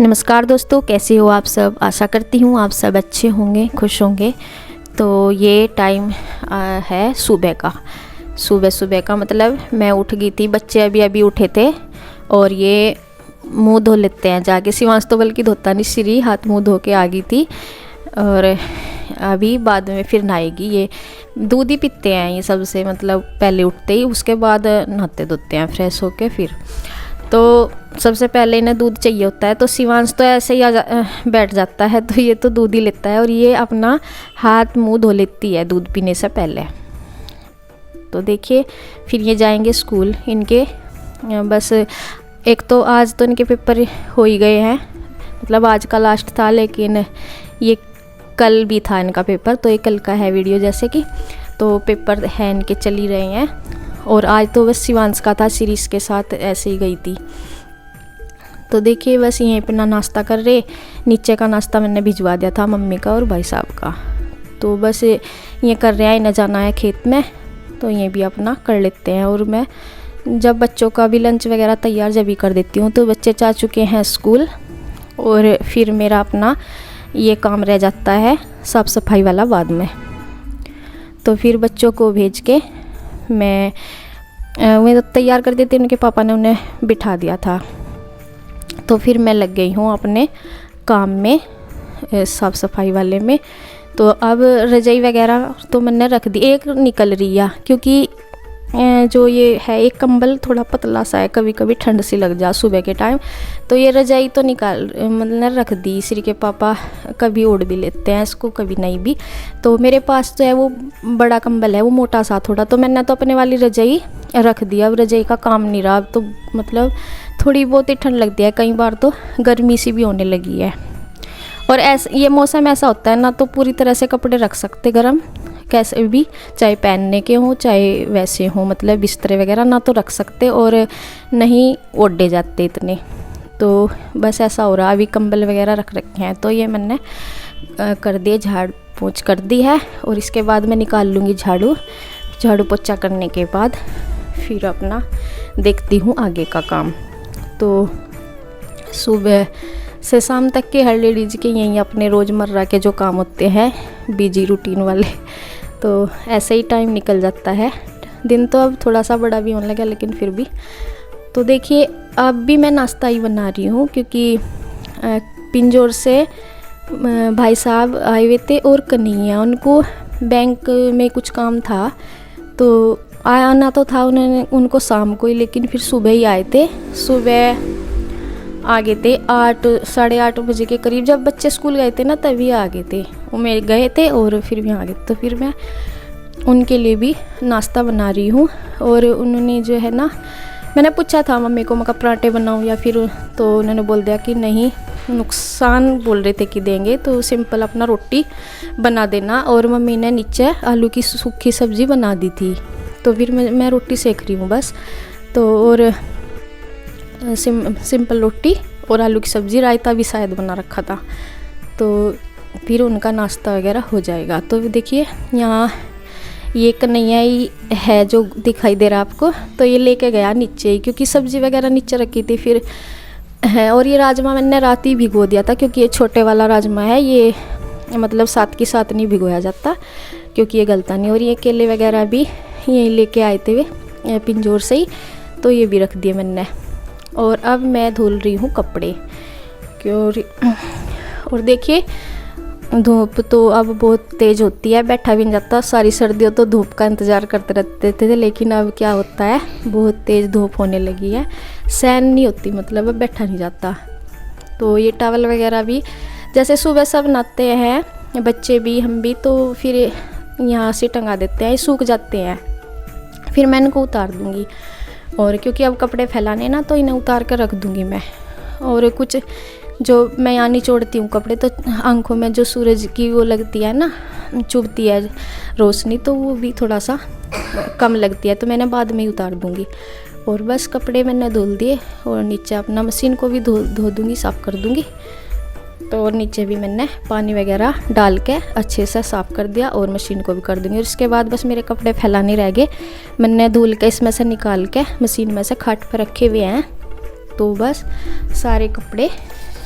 नमस्कार दोस्तों, कैसे हो आप सब। आशा करती हूँ आप सब अच्छे होंगे, खुश होंगे। तो ये टाइम है सुबह का। सुबह का मतलब मैं उठ गई थी, बच्चे अभी अभी उठे थे और ये मुंह धो लेते हैं जाके। शिवांश तो बल्कि धोता नहीं, श्री हाथ मुंह धो के आ गई थी और अभी बाद में फिर नहाएगी। ये दूध ही पीते हैं ये सबसे, मतलब पहले उठते ही, उसके बाद नहाते धोते हैं फ्रेश होके। फिर तो सबसे पहले इन्हें दूध चाहिए होता है, तो शिवांश तो ऐसे ही बैठ जाता है, तो ये तो दूध ही लेता है और ये अपना हाथ मुंह धो लेती है दूध पीने से पहले। तो देखिए फिर ये जाएंगे स्कूल इनके। बस एक तो आज तो इनके पेपर हो ही गए हैं, मतलब आज का लास्ट था, लेकिन ये कल भी था इनका पेपर, तो ये कल का है वीडियो जैसे कि। तो पेपर है इनके चल ही रहे हैं और आज तो बस शिवांश का था, सीरीज के साथ ऐसे ही गई थी। तो देखिए बस यहीं अपना नाश्ता कर रहे। नीचे का नाश्ता मैंने भिजवा दिया था मम्मी का और भाई साहब का, तो बस ये कर रहे हैं। इन्हें जाना है खेत में, तो ये भी अपना कर लेते हैं। और मैं जब बच्चों का भी लंच वगैरह तैयार जब भी कर देती हूँ, तो बच्चे जा चुके हैं स्कूल और फिर मेरा अपना ये काम रह जाता है साफ़ सफाई वाला बाद में। तो फिर बच्चों को भेज के मैं तो तैयार कर देती, उनके पापा ने उन्हें बिठा दिया था। तो फिर मैं लग गई हूँ अपने काम में, साफ़ सफाई वाले में। तो अब रजाई वगैरह तो मैंने रख दी, एक निकल रही है क्योंकि जो ये है एक कंबल थोड़ा पतला सा है, कभी कभी ठंड सी लग जा सुबह के टाइम। तो ये रजाई तो मतलब रख दी। श्री के पापा कभी ओढ़ भी लेते हैं इसको, कभी नहीं भी। तो मेरे पास तो है वो बड़ा कंबल है, वो मोटा सा थोड़ा, तो मैंने तो अपने वाली रजाई रख दिया। अब रजाई का काम नहीं रहा, तो मतलब थोड़ी बहुत ही ठंड लगती है, कई बार तो गर्मी सी भी होने लगी है। और ऐसा ये मौसम ऐसा होता है ना, तो पूरी तरह से कपड़े रख सकते गर्म कैसे भी, चाहे पहनने के हों चाहे वैसे हों, मतलब बिस्तरे वगैरह ना तो रख सकते और नहीं ओढ़े जाते इतने। तो बस ऐसा हो रहा। अभी कंबल वगैरह रख रखे हैं, तो ये मैंने कर दिए, झाड़ पोंछ कर दी है। और इसके बाद मैं निकाल लूँगी झाड़ू पोछा करने के बाद फिर अपना देखती हूँ आगे का काम। तो सुबह से शाम तक के हर लेडीज के यही अपने रोज़मर्रा के जो काम होते हैं, बिजी रूटीन वाले, तो ऐसे ही टाइम निकल जाता है। दिन तो अब थोड़ा सा बड़ा भी होने लगा, लेकिन फिर भी। तो देखिए अब भी मैं नाश्ता ही बना रही हूँ, क्योंकि पिंजौर से भाई साहब आए हुए थे और कन्हैया, उनको बैंक में कुछ काम था, तो आना तो था उनको शाम को ही, लेकिन फिर सुबह ही आए थे। सुबह आ गए थे 8 साढ़े 8 बजे के करीब, जब बच्चे स्कूल गए थे ना तभी आ गए थे। वो मेरे गए थे और फिर भी आ गए। तो फिर मैं उनके लिए भी नाश्ता बना रही हूँ। और उन्होंने जो है ना, मैंने पूछा था मम्मी को, मैं पराठे बनाऊँ या फिर, तो उन्होंने बोल दिया कि नहीं, नुकसान बोल रहे थे कि देंगे, तो सिंपल अपना रोटी बना देना। और मम्मी ने नीचे आलू की सूखी सब्ज़ी बना दी थी, तो फिर मैं रोटी सेक रही हूँ बस। तो और सिंपल रोटी और आलू की सब्ज़ी, रायता भी शायद बना रखा था, तो फिर उनका नाश्ता वगैरह हो जाएगा। तो देखिए यहाँ ये कन्हैया ही है जो दिखाई दे रहा आपको, तो ये लेके गया नीचे ही, क्योंकि सब्ज़ी वगैरह नीचे रखी थी फिर है। और ये राजमा मैंने रात ही भिगो दिया था, क्योंकि ये छोटे वाला राजमा है, ये मतलब साथ के साथ नहीं भिगोया जाता, क्योंकि ये गलता नहीं। और ये केले वगैरह भी यहीं लेके आए थे वे पिंजौर से ही, तो ये भी रख दिए मैंने। और अब मैं धुल रही हूँ कपड़े, क्यों। और देखिए धूप तो अब बहुत तेज़ होती है, बैठा भी नहीं जाता। सारी सर्दियों तो धूप का इंतज़ार करते रहते थे, लेकिन अब क्या होता है, बहुत तेज़ धूप होने लगी है, सहन नहीं होती, मतलब अब बैठा नहीं जाता। तो ये टॉवल वगैरह भी जैसे सुबह सब नहाते हैं, बच्चे भी हम भी, तो फिर यहाँ से टंगा देते हैं, सूख जाते हैं, फिर मैं इनको उतार दूँगी। और क्योंकि अब कपड़े फैलाने ना, तो इन्हें उतार कर रख दूँगी मैं। और कुछ जो मैं यहाँ निचोड़ती हूँ कपड़े, तो आंखों में जो सूरज की वो लगती है ना, चुभती है रोशनी, तो वो भी थोड़ा सा कम लगती है, तो मैंने बाद में ही उतार दूँगी। और बस कपड़े मैंने धुल दिए और नीचे अपना मशीन को भी धो दूँगी, साफ़ कर दूँगी। तो और नीचे भी मैंने पानी वगैरह डाल के अच्छे से साफ़ कर दिया और मशीन को भी कर दूँगी। और इसके बाद बस मेरे कपड़े फैलाने रह गए, मैंने धुल के इसमें से निकाल के मशीन में से खाट पर रखे हुए हैं। तो बस सारे कपड़े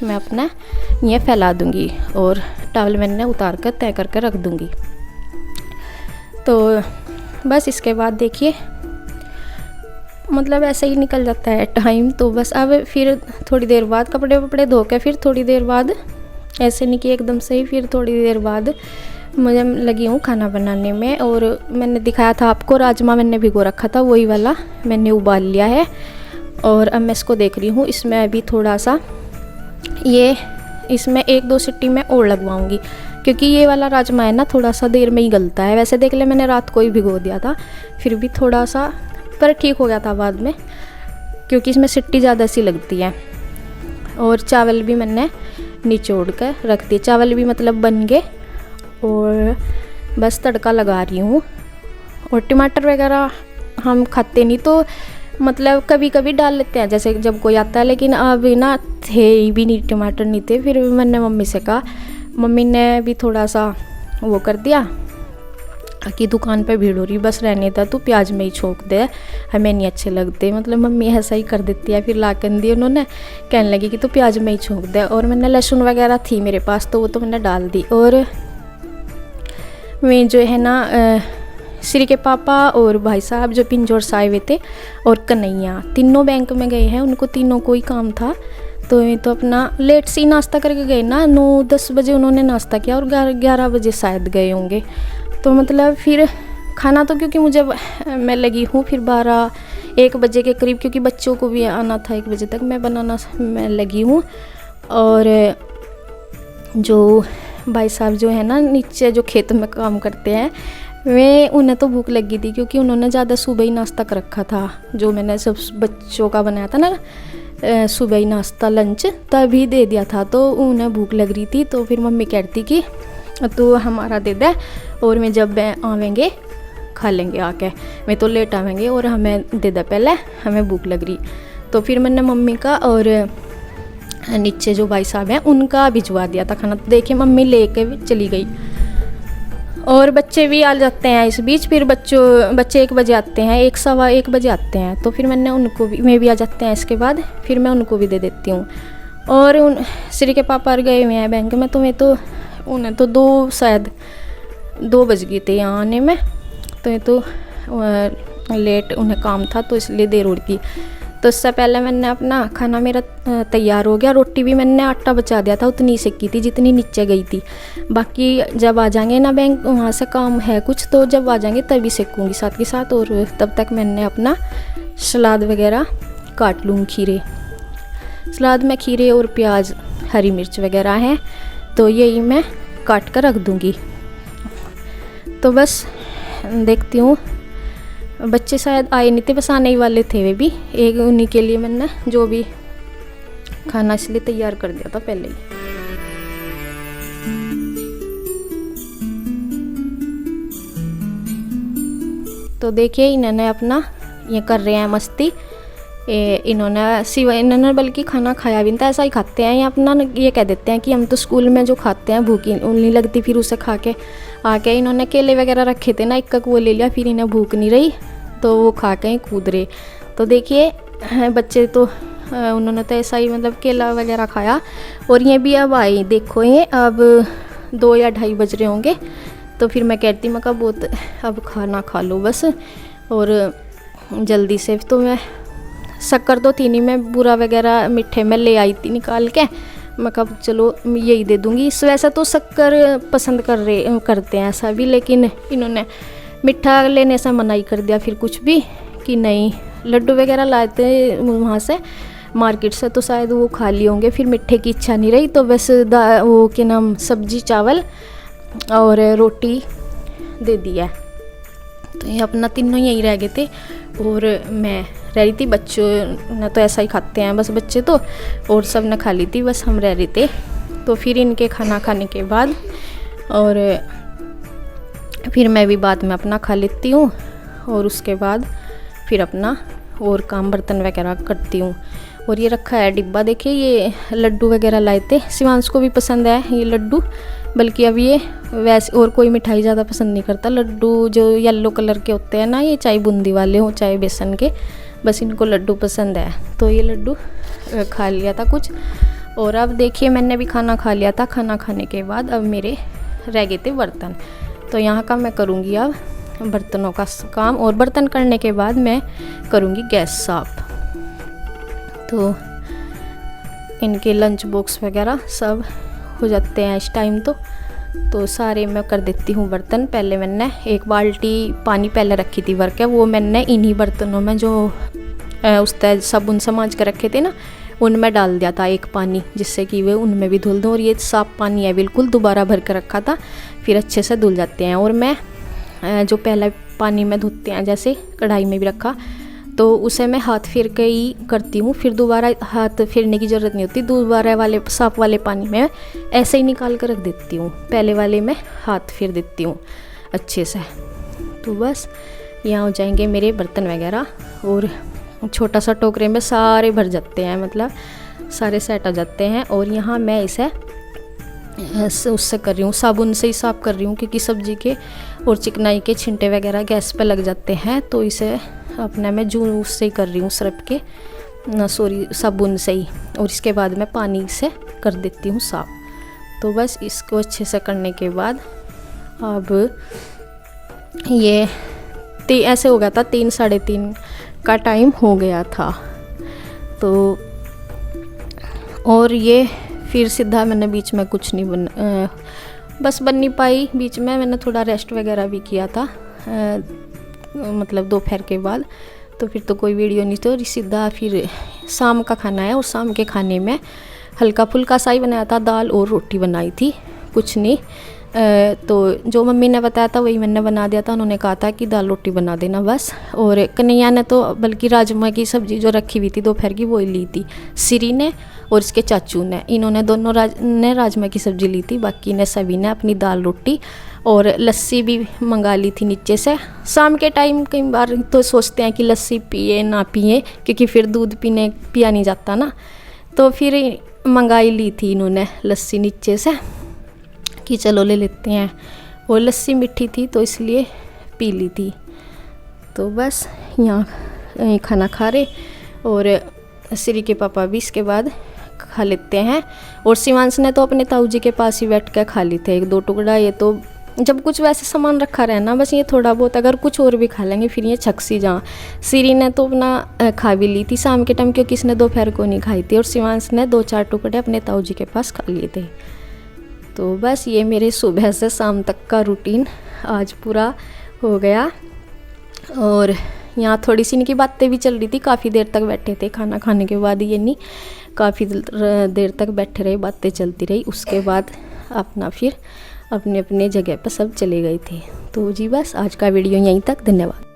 मैं अपना ये फैला दूँगी और टॉवल मैंने उतार कर तय करके रख दूँगी। तो बस इसके बाद देखिए मतलब ऐसे ही निकल जाता है टाइम। तो बस अब फिर थोड़ी देर बाद कपड़े वपड़े धो के फिर थोड़ी देर बाद ऐसे नहीं कि एकदम से ही, फिर थोड़ी देर बाद मुझे लगी हूँ खाना बनाने में। और मैंने दिखाया था आपको राजमा मैंने भिगो रखा था, वही वाला मैंने उबाल लिया है और अब मैं इसको देख रही हूँ। इसमें अभी थोड़ा सा ये इसमें 1-2 सीटी मैं और लगवाऊंगी क्योंकि ये वाला राजमा है ना थोड़ा सा देर में ही गलता है। वैसे देख ले मैंने रात को ही भिगो दिया था, फिर भी थोड़ा सा पर ठीक हो गया था बाद में क्योंकि इसमें सीटी ज़्यादा सी लगती है। और चावल भी मैंने निचोड़ कर रख दिए, चावल भी मतलब बन गए और बस तड़का लगा रही हूँ। और टमाटर वगैरह हम खाते नहीं तो मतलब कभी कभी डाल लेते हैं जैसे जब कोई आता है, लेकिन अभी ना थे ही भी नहीं, टमाटर नहीं थे। फिर मैंने मम्मी से कहा, मम्मी ने भी थोड़ा सा वो कर दिया कि दुकान पे भीड़ हो रही, बस रहने था, तू प्याज में ही छोंक दे, हमें नहीं अच्छे लगते। मतलब मम्मी ऐसा ही कर देती है। फिर लाकन दी उन्होंने, कहने लगी कि तू प्याज में ही छोंक दे। और मैंने लहसुन वगैरह थी मेरे पास तो वो तो मैंने डाल दी। और मैं जो है ना श्री के पापा और भाई साहब जो पिंजौर से आए हुए थे और कन्हैया तीनों बैंक में गए हैं, उनको तीनों को ही काम था। तो ये तो अपना लेट से ही नाश्ता करके गए ना, 9-10 बजे उन्होंने नाश्ता किया और 11 बजे शायद गए होंगे। तो मतलब फिर खाना तो क्योंकि मुझे मैं लगी हूँ फिर 12-1 बजे के करीब, क्योंकि बच्चों को भी आना था 1 बजे तक मैं बनाना मैं लगी हूँ। और जो भाई साहब जो है ना नीचे जो खेत में काम करते हैं, वे उन्हें तो भूख लगी थी क्योंकि उन्होंने ज़्यादा सुबह ही नाश्ता कर रखा था जो मैंने सब बच्चों का बनाया था ना सुबह ही नाश्ता लंच तभी दे दिया था। तो उन्हें भूख लग रही थी तो फिर मम्मी कहती कि तो हमारा दे दे और मैं जब आवेंगे खा लेंगे आके, मैं तो लेट आवेंगे और हमें दे दे पहले, हमें भूख लग रही। तो फिर मैंने मम्मी का और नीचे जो भाई साहब हैं उनका भिजवा दिया था खाना। तो देखिए मम्मी लेके भी चली गई और बच्चे भी आ जाते हैं इस बीच। फिर बच्चे 1 बजे आते हैं, 1-1:15 बजे आते हैं। तो फिर मैंने उनको भी मैं भी आ जाते हैं इसके बाद, फिर मैं उनको भी दे देती हूँ। और उन श्री के पापा गए हुए हैं बैंक में, तो मैं तो उन्हें तो 2 बज गए थे यहाँ आने में। तो ये तो लेट उन्हें काम था तो इसलिए देर हो रही थी। तो इससे पहले मैंने अपना खाना मेरा तैयार हो गया। रोटी भी मैंने आटा बचा दिया था, उतनी सेकी थी जितनी नीचे गई थी। बाकी जब आ जाएंगे ना बैंक वहाँ से काम है कुछ, तो जब आ जाएंगे तभी सेकूँगी साथ के साथ। और तब तक मैंने अपना सलाद वगैरह काट लूँगी। खीरे सलाद में खीरे और प्याज हरी मिर्च वगैरह हैं तो यही मैं काट कर रख दूँगी। तो बस देखती हूँ, बच्चे शायद आए नहीं थे, बस आने ही वाले थे वे भी। एक उन्हीं के लिए मैंने जो भी खाना इसलिए तैयार कर दिया था पहले ही। तो देखिए इन्होंने अपना ये कर रहे हैं मस्ती। इन्होंने बल्कि खाना खाया भी नहीं था, ऐसा ही खाते हैं। ये अपना ये कह देते हैं कि हम तो स्कूल में जो खाते हैं भूख नहीं लगती, फिर उसे खा के आके इन्होंने केले वगैरह रखे थे ना, एक वो ले लिया, फिर इन्हें भूख नहीं रही तो वो खा के कूद रहे। तो देखिए बच्चे तो उन्होंने तो ऐसा ही मतलब केला वगैरह खाया। और ये भी अब आई, देखो ये अब 2 या 2:30 बज रहे होंगे। तो फिर मैं कहती मैं कहा बहुत अब खाना खा लो बस और जल्दी से। तो मैं शक्कर तो थी नहीं, मैं बूरा वगैरह मीठे में ले आई थी निकाल के, मैं कहा चलो यही दे दूँगी। वैसे तो शक्कर पसंद करते हैं ऐसा भी, लेकिन इन्होंने मीठा लेने से मना ही कर दिया फिर कुछ भी कि नहीं। लड्डू वगैरह लाए थे वहाँ से मार्केट से तो शायद वो खा लिए होंगे, फिर मीठे की इच्छा नहीं रही। तो बस वो क्या नाम सब्जी चावल और रोटी दे दिया। तो ये अपना तीनों यहीं रह गए थे और मैं रह रही थी। बच्चों ने तो ऐसा ही खाते हैं बस बच्चे तो, और सब ने खा ली थी, बस हम रह रहे थे। तो फिर इनके खाना खाने के बाद और फिर मैं भी बाद में अपना खा लेती हूँ और उसके बाद फिर अपना और काम बर्तन वगैरह करती हूँ। और ये रखा है डिब्बा, देखिए ये लड्डू वगैरह लाए थे, शिवांश को भी पसंद है ये लड्डू। बल्कि अब ये वैसे और कोई मिठाई ज़्यादा पसंद नहीं करता, लड्डू जो येलो कलर के होते हैं ना, ये चाहे बूंदी वाले हों चाहे बेसन के, बस इनको लड्डू पसंद है। तो ये लड्डू खा लिया था कुछ और अब देखिए मैंने भी खाना खा लिया था। खाना खाने के बाद अब मेरे रह गए थे बर्तन, तो यहाँ का मैं करूँगी अब बर्तनों का काम। और बर्तन करने के बाद मैं करूँगी गैस साफ़। तो इनके लंच बॉक्स वगैरह सब हो जाते हैं इस टाइम तो सारे मैं कर देती हूँ बर्तन। पहले मैंने एक बाल्टी पानी पहले रखी थी भर के, वो मैंने इन्हीं बर्तनों में जो उस तरह साबुन से मांज के रखे थे ना, उनमें डाल दिया था एक पानी, जिससे कि वे उनमें भी धुल दूँ। और ये साफ़ पानी है बिल्कुल, दोबारा भर के रखा था, फिर अच्छे से धुल जाते हैं। और मैं जो पहला पानी में धोते हैं, जैसे कढ़ाई में भी रखा, तो उसे मैं हाथ फेर के ही करती हूँ, फिर दोबारा हाथ फेरने की ज़रूरत नहीं होती। दोबारा वाले साफ़ वाले पानी में ऐसे ही निकाल कर रख देती हूँ, पहले वाले में हाथ फेर देती हूँ अच्छे से। तो बस यहाँ हो जाएंगे मेरे बर्तन वगैरह, और छोटा सा टोकरे में सारे भर जाते हैं, मतलब सारे सेट आ जाते हैं। और यहाँ मैं इसे उससे कर रही हूँ, साबुन से ही साफ़ कर रही हूँ, क्योंकि सब्ज़ी के और चिकनाई के छिंटे वगैरह गैस पे लग जाते हैं। तो इसे अपने मैं जूस से ही कर रही हूँ, सरफ के साबुन से ही। और इसके बाद मैं पानी से कर देती हूँ साफ़। तो बस इसको अच्छे से करने के बाद अब ये ऐसे हो गया था, 3 साढ़े 3 का टाइम हो गया था। तो और ये फिर सीधा मैंने बीच में कुछ नहीं बस बन नहीं पाई। बीच में मैंने थोड़ा रेस्ट वगैरह भी किया था, मतलब दोपहर के बाद। तो फिर तो कोई वीडियो नहीं थी, और सीधा फिर शाम का खाना है। और शाम के खाने में हल्का फुल्का सा ही बनाया था, दाल और रोटी बनाई थी, कुछ नहीं। तो जो मम्मी ने बताया था वही मैंने बना दिया था। उन्होंने कहा था कि दाल रोटी बना देना बस। और कन्हैया ने तो बल्कि राजमा की सब्ज़ी जो रखी हुई थी दोपहर की, वो ली थी सिरी ने और इसके चाचू ने। इन्होंने दोनों ने राजमा की सब्ज़ी ली थी, बाकी ने सभी ने अपनी दाल रोटी और लस्सी भी मंगा ली थी नीचे से। शाम के टाइम कई बार तो सोचते हैं कि लस्सी पिए ना पिए, क्योंकि फिर दूध पिया नहीं जाता ना, तो फिर मंगाई ली थी इन्होंने लस्सी नीचे से कि चलो ले लेते हैं। और लस्सी मीठी थी तो इसलिए पी ली थी। तो बस यहाँ खाना खा रहे, और श्री के पापा भी इसके बाद खा लेते हैं। और शिवांश ने तो अपने ताऊ जी के पास ही बैठ कर खा ली थे 1-2 टुकड़ा। ये तो जब कुछ वैसे सामान रखा रहे ना, बस ये थोड़ा बहुत, अगर कुछ और भी खा लेंगे फिर ये छक्सी जहाँ। श्री ने तो अपना खा भी ली थी शाम के टाइम, क्योंकि इसने दोपहर को नहीं खाई थी। और शिवांश ने 2-4 टुकड़े अपने ताऊ जी के पास खा लिए थे। तो बस ये मेरे सुबह से शाम तक का रूटीन आज पूरा हो गया। और यहाँ थोड़ी सी इनकी बातें भी चल रही थी, काफ़ी देर तक बैठे थे खाना खाने के बाद। ये नहीं, काफ़ी देर तक बैठे रहे, बातें चलती रही। उसके बाद अपना फिर अपने अपने जगह पर सब चले गए थे। तो जी बस आज का वीडियो यहीं तक, धन्यवाद।